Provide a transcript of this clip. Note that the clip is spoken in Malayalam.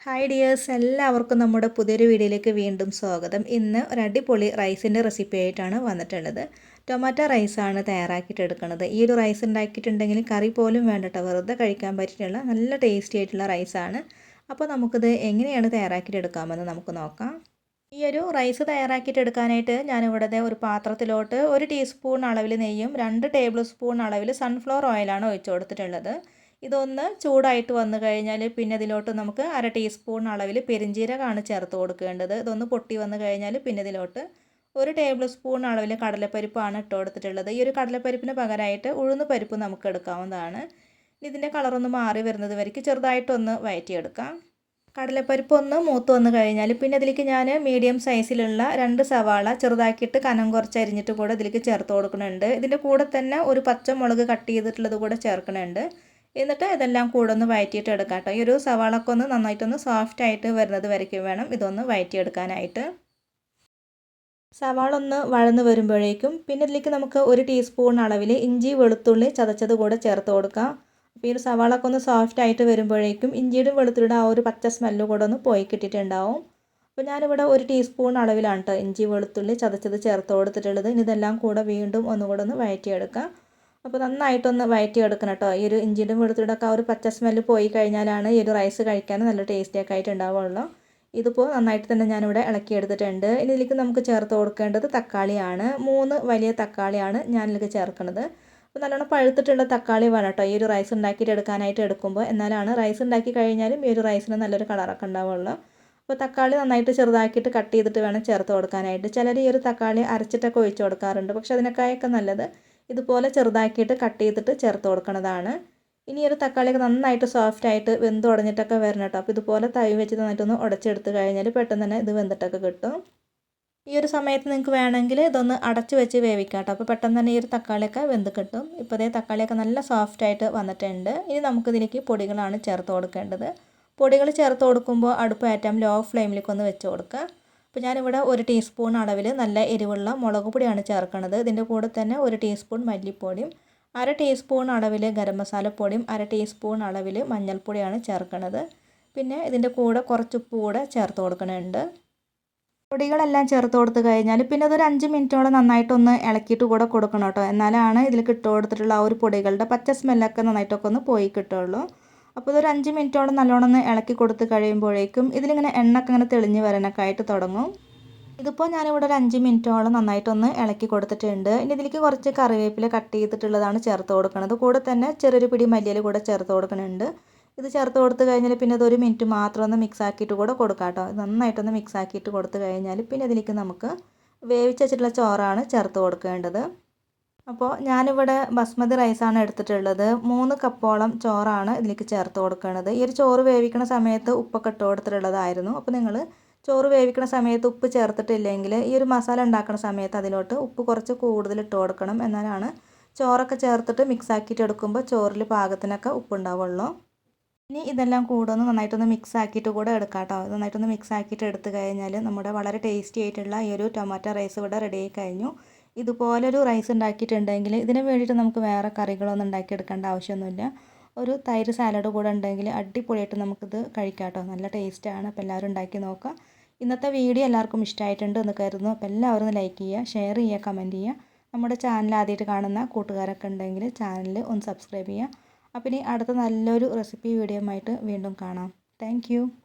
ഹായ് ഡിയേഴ്സ്, എല്ലാവർക്കും നമ്മുടെ പുതിയൊരു വീഡിയോയിലേക്ക് വീണ്ടും സ്വാഗതം. ഇന്ന് ഒരു അടിപൊളി റൈസിൻ്റെ റെസിപ്പി ആയിട്ടാണ് വന്നിട്ടുള്ളത്. ടൊമാറ്റോ റൈസാണ് തയ്യാറാക്കിയിട്ട് എടുക്കുന്നത്. ഈ ഒരു റൈസ് ഉണ്ടാക്കിയിട്ടുണ്ടെങ്കിൽ കറി പോലും വേണ്ടട്ടോ, വെറുതെ കഴിക്കാൻ പറ്റിയിട്ടുള്ള നല്ല ടേസ്റ്റി ആയിട്ടുള്ള റൈസാണ്. അപ്പോൾ നമുക്കിത് എങ്ങനെയാണ് തയ്യാറാക്കിയിട്ട് എടുക്കാമെന്ന് നമുക്ക് നോക്കാം. ഈ ഒരു റൈസ് തയ്യാറാക്കിയിട്ട് എടുക്കാനായിട്ട് ഞാനിവിടെ ഒരു പാത്രത്തിലോട്ട് 1 ടീസ്പൂൺ അളവിൽ നെയ്യും 2 ടേബിൾ സ്പൂൺ അളവിൽ സൺഫ്ലവർ ഓയിലാണ് ഒഴിച്ചു കൊടുത്തിട്ടുള്ളത്. ഇതൊന്ന് ചൂടായിട്ട് വന്നു കഴിഞ്ഞാൽ പിന്നെ ഇതിലോട്ട് നമുക്ക് 1/2 ടീസ്പൂൺ അളവിൽ പെരിഞ്ജീരകമാണ് ചേർത്ത് കൊടുക്കേണ്ടത്. ഇതൊന്ന് പൊട്ടി വന്നു കഴിഞ്ഞാൽ പിന്നെ ഇതിലോട്ട് 1 ടേബിൾ സ്പൂൺ അളവിൽ കടലപ്പരിപ്പാണ് ഇട്ട് കൊടുത്തിട്ടുള്ളത്. ഈ ഒരു കടലപ്പരിപ്പിന് പകരമായിട്ട് ഉഴുന്ന് പരിപ്പ് നമുക്ക് എടുക്കാവുന്നതാണ്. ഇതിൻ്റെ കളറൊന്ന് മാറി വരുന്നത് വരയ്ക്ക് ചെറുതായിട്ടൊന്ന് വഴറ്റിയെടുക്കാം. കടലപ്പരിപ്പ് ഒന്ന് മൂത്ത് വന്നു കഴിഞ്ഞാൽ പിന്നെ ഇതിലേക്ക് ഞാൻ മീഡിയം സൈസിലുള്ള 2 സവാള ചെറുതാക്കിയിട്ട് കനം കുറച്ച് അരിഞ്ഞിട്ട് കൂടെ ഇതിലേക്ക് ചേർത്ത് കൊടുക്കുന്നുണ്ട്. ഇതിൻ്റെ കൂടെ തന്നെ ഒരു പച്ചമുളക് കട്ട് ചെയ്തിട്ടുള്ളത് കൂടെ ചേർക്കുന്നുണ്ട്. എന്നിട്ട് ഇതെല്ലാം കൂടെ ഒന്ന് വഴറ്റിയിട്ട് എടുക്കാം കേട്ടോ. ഈ ഒരു സവാളൊക്കെ ഒന്ന് നന്നായിട്ടൊന്ന് സോഫ്റ്റ് ആയിട്ട് വരുന്നത് വരയ്ക്കും വേണം ഇതൊന്ന് വഴറ്റിയെടുക്കാനായിട്ട്. സവാള ഒന്ന് വഴന്ന് വരുമ്പോഴേക്കും പിന്നെ ഇതിലേക്ക് നമുക്ക് 1 ടീസ്പൂൺ അളവിൽ ഇഞ്ചി വെളുത്തുള്ളി ചതച്ചത് കൂടെ ചേർത്ത് കൊടുക്കാം. അപ്പോൾ ഈ ഒരു സവാളൊക്കെ ഒന്ന് സോഫ്റ്റ് ആയിട്ട് വരുമ്പോഴേക്കും ഇഞ്ചിയുടെ വെളുത്തുള്ളിയുടെ ആ ഒരു പച്ച സ്മെല്ല് കൂടെ ഒന്ന് പോയി കിട്ടിയിട്ടുണ്ടാവും. അപ്പോൾ ഞാനിവിടെ 1 ടീസ്പൂൺ അളവിലാണ് കേട്ടോ ഇഞ്ചി വെളുത്തുള്ളി ചതച്ചത് ചേർത്ത് കൊടുത്തിട്ടുള്ളത്. ഇനി ഇതെല്ലാം കൂടെ വീണ്ടും ഒന്നുകൂടെ ഒന്ന് വഴറ്റിയെടുക്കാം. അപ്പോൾ നന്നായിട്ടൊന്ന് വഴറ്റിയെടുക്കണം കേട്ടോ. ഈ ഒരു ഇഞ്ചിയുടെ വെളുത്തുള്ളിയുടെ ഒക്കെ ആ ഒരു പച്ച സ്മെല്ല് പോയി കഴിഞ്ഞാലാണ് ഈ ഒരു റൈസ് കഴിക്കാൻ നല്ല ടേസ്റ്റിയൊക്കെ ആയിട്ട് ഉണ്ടാവുള്ളൂ. ഇതിപ്പോൾ നന്നായിട്ട് തന്നെ ഞാനിവിടെ ഇളക്കിയെടുത്തിട്ടുണ്ട്. ഇനി ഇതിലേക്ക് നമുക്ക് ചേർത്ത് കൊടുക്കേണ്ടത് തക്കാളിയാണ്. 3 വലിയ തക്കാളിയാണ് ഞാനിതിലേക്ക് ചേർക്കുന്നത്. അപ്പോൾ നല്ലോണം പഴുത്തിട്ടുള്ള തക്കാളി വേണം കേട്ടോ ഈ ഒരു റൈസ് ഉണ്ടാക്കിയിട്ട് എടുക്കാനായിട്ട് എടുക്കുമ്പോൾ. എന്നാലാണ് റൈസ് ഉണ്ടാക്കി കഴിഞ്ഞാലും ഈ ഒരു റൈസിന് നല്ലൊരു കളറൊക്കെ ഉണ്ടാവുള്ളൂ. അപ്പോൾ തക്കാളി നന്നായിട്ട് ചെറുതാക്കിയിട്ട് കട്ട് ചെയ്തിട്ട് വേണം ചേർത്ത് കൊടുക്കാനായിട്ട്. ചിലർ ഈ ഒരു തക്കാളി അരച്ചിട്ടൊക്കെ ഒഴിച്ച് കൊടുക്കാറുണ്ട്. പക്ഷേ അതിനേക്കായൊക്കെ നല്ലത് ഇതുപോലെ ചെറുതാക്കിയിട്ട് കട്ട് ചെയ്തിട്ട് ചേർത്ത് കൊടുക്കുന്നതാണ്. ഇനി ഒരു തക്കാളിയൊക്കെ നന്നായിട്ട് സോഫ്റ്റ് ആയിട്ട് വെന്ത് ഉടഞ്ഞിട്ടൊക്കെ വരണം കേട്ടോ. അപ്പോൾ ഇതുപോലെ തവി വെച്ച് നന്നായിട്ടൊന്ന് ഉടച്ചെടുത്ത് കഴിഞ്ഞാൽ പെട്ടെന്ന് തന്നെ ഇത് വെന്തിട്ടൊക്കെ കിട്ടും. ഈ ഒരു സമയത്ത് നിങ്ങൾക്ക് വേണമെങ്കിൽ ഇതൊന്ന് അടച്ച് വെച്ച് വേവിക്കാം കേട്ടോ. അപ്പോൾ പെട്ടെന്ന് തന്നെ ഈ ഒരു തക്കാളിയൊക്കെ വെന്ത് കിട്ടും. ഇപ്പോൾ ഇതേ തക്കാളിയൊക്കെ നല്ല സോഫ്റ്റ് ആയിട്ട് വന്നിട്ടുണ്ട്. ഇനി നമുക്കിതിലേക്ക് പൊടികളാണ് ചേർത്ത് കൊടുക്കേണ്ടത്. പൊടികൾ ചേർത്ത് കൊടുക്കുമ്പോൾ അടുപ്പ് ഏറ്റവും ലോ ഫ്ലെയിമിലേക്ക് ഒന്ന് വെച്ച് കൊടുക്കുക. അപ്പോൾ ഞാനിവിടെ 1 ടീസ്പൂൺ അളവിൽ നല്ല എരിവുള്ള മുളക് പൊടിയാണ് ചേർക്കുന്നത്. ഇതിൻ്റെ കൂടെ തന്നെ 1 ടീസ്പൂൺ മല്ലിപ്പൊടിയും 1/2 ടീസ്പൂൺ അളവിൽ ഗരം മസാലപ്പൊടിയും 1/2 ടീസ്പൂൺ അളവിൽ മഞ്ഞൾപ്പൊടിയാണ് ചേർക്കുന്നത്. പിന്നെ ഇതിൻ്റെ കൂടെ കുറച്ച് ഉപ്പ് കൂടെ ചേർത്ത് കൊടുക്കുന്നുണ്ട്. പൊടികളെല്ലാം ചേർത്ത് കൊടുത്ത് കഴിഞ്ഞാൽ പിന്നെ അതൊരു 5 മിനിറ്റോളം നന്നായിട്ടൊന്ന് ഇളക്കിയിട്ട് കൂടെ കൊടുക്കണം കേട്ടോ. എന്നാലാണ് ഇതിലേക്ക് ഇട്ട് കൊടുത്തിട്ടുള്ള ആ ഒരു പൊടികളുടെ പച്ച സ്മെല്ലൊക്കെ നന്നായിട്ടൊക്കെ ഒന്ന് പോയി കിട്ടുള്ളൂ. അപ്പോൾ ഇതൊരു 5 മിനിറ്റോളം നല്ലോണം ഒന്ന് ഇളക്കി കൊടുത്ത് കഴിയുമ്പോഴേക്കും ഇതിലിങ്ങനെ എണ്ണയൊക്കെ ഇങ്ങനെ തെളിഞ്ഞ് വരാനൊക്കെ ആയിട്ട് തുടങ്ങും. ഇതിപ്പോൾ ഞാനിവിടെ ഒരു 5 മിനിറ്റോളം നന്നായിട്ടൊന്ന് ഇളക്കി കൊടുത്തിട്ടുണ്ട്. ഇനി ഇതിലേക്ക് കുറച്ച് കറിവേപ്പില കട്ട് ചെയ്തിട്ടുള്ളതാണ് ചേർത്ത് കൊടുക്കുന്നത്. കൂടെ തന്നെ ചെറിയൊരു പിടി മല്ലിയില കൂടെ ചേർത്ത് കൊടുക്കുന്നുണ്ട്. ഇത് ചേർത്ത് കൊടുത്ത് കഴിഞ്ഞാൽ പിന്നെ അത് 1 മിനിറ്റ് മാത്രം ഒന്ന് മിക്സ് ആക്കിയിട്ട് കൂടെ കൊടുക്കാം കേട്ടോ. നന്നായിട്ടൊന്ന് മിക്സ് ആക്കിയിട്ട് കൊടുത്ത് കഴിഞ്ഞാൽ പിന്നെ ഇതിലേക്ക് നമുക്ക് വേവിച്ച് വെച്ചിട്ടുള്ള ചോറാണ് ചേർത്ത് കൊടുക്കേണ്ടത്. അപ്പോൾ ഞാനിവിടെ ബസ്മതി റൈസാണ് എടുത്തിട്ടുള്ളത്. 3 കപ്പോളം ചോറാണ് ഇതിലേക്ക് ചേർത്ത് കൊടുക്കുന്നത്. ഈ ഒരു ചോറ് വേവിക്കുന്ന സമയത്ത് ഉപ്പൊക്കെ ഇട്ട് കൊടുത്തിട്ടുള്ളതായിരുന്നു. അപ്പോൾ നിങ്ങൾ ചോറ് വേവിക്കുന്ന സമയത്ത് ഉപ്പ് ചേർത്തിട്ടില്ലെങ്കിൽ ഈ ഒരു മസാല ഉണ്ടാക്കുന്ന സമയത്ത് അതിലോട്ട് ഉപ്പ് കുറച്ച് കൂടുതൽ ഇട്ട് കൊടുക്കണം. എന്നാലാണ് ചോറൊക്കെ ചേർത്തിട്ട് മിക്സ് ആക്കിയിട്ട് എടുക്കുമ്പോൾ ചോറിൽ പാകത്തിനൊക്കെ ഉപ്പുണ്ടാവുള്ളൂ. ഇനി ഇതെല്ലാം കൂടെ ഒന്ന് നന്നായിട്ടൊന്ന് മിക്സ് ആക്കിയിട്ട് കൂടെ എടുക്കാം കേട്ടോ. നന്നായിട്ടൊന്ന് മിക്സ് ആക്കിയിട്ട് എടുത്തു കഴിഞ്ഞാൽ നമ്മുടെ വളരെ ടേസ്റ്റി ആയിട്ടുള്ള ഈ ഒരു ടൊമാറ്റോ റൈസ് ഇവിടെ റെഡി ആയി കഴിഞ്ഞു. ഇതുപോലൊരു റൈസ് ഉണ്ടാക്കിയിട്ടുണ്ടെങ്കിൽ ഇതിന് വേണ്ടിയിട്ട് നമുക്ക് വേറെ കറികളൊന്നും ഉണ്ടാക്കിയെടുക്കേണ്ട ആവശ്യമൊന്നുമില്ല. ഒരു തൈര് സാലഡ് കൂടെ ഉണ്ടെങ്കിൽ അടിപൊളിയായിട്ട് നമുക്കിത് കഴിക്കാം കേട്ടോ. നല്ല ടേസ്റ്റാണ്. അപ്പോൾ എല്ലാവരും ഉണ്ടാക്കി നോക്കുക. ഇന്നത്തെ വീഡിയോ എല്ലാവർക്കും ഇഷ്ടമായിട്ടുണ്ട് എന്ന് കരുതുന്നു. അപ്പോൾ എല്ലാവരും ഒന്ന് ലൈക്ക് ചെയ്യുക, ഷെയർ ചെയ്യുക, കമൻറ്റ് ചെയ്യുക. നമ്മുടെ ചാനൽ ആദ്യമായിട്ട് കാണുന്ന കൂട്ടുകാരൊക്കെ ഉണ്ടെങ്കിൽ ചാനൽ ഒന്ന് സബ്സ്ക്രൈബ് ചെയ്യുക. അപ്പോൾ ഇനി അടുത്ത നല്ലൊരു റെസിപ്പി വീഡിയോ ആയിട്ട് വീണ്ടും കാണാം. താങ്ക്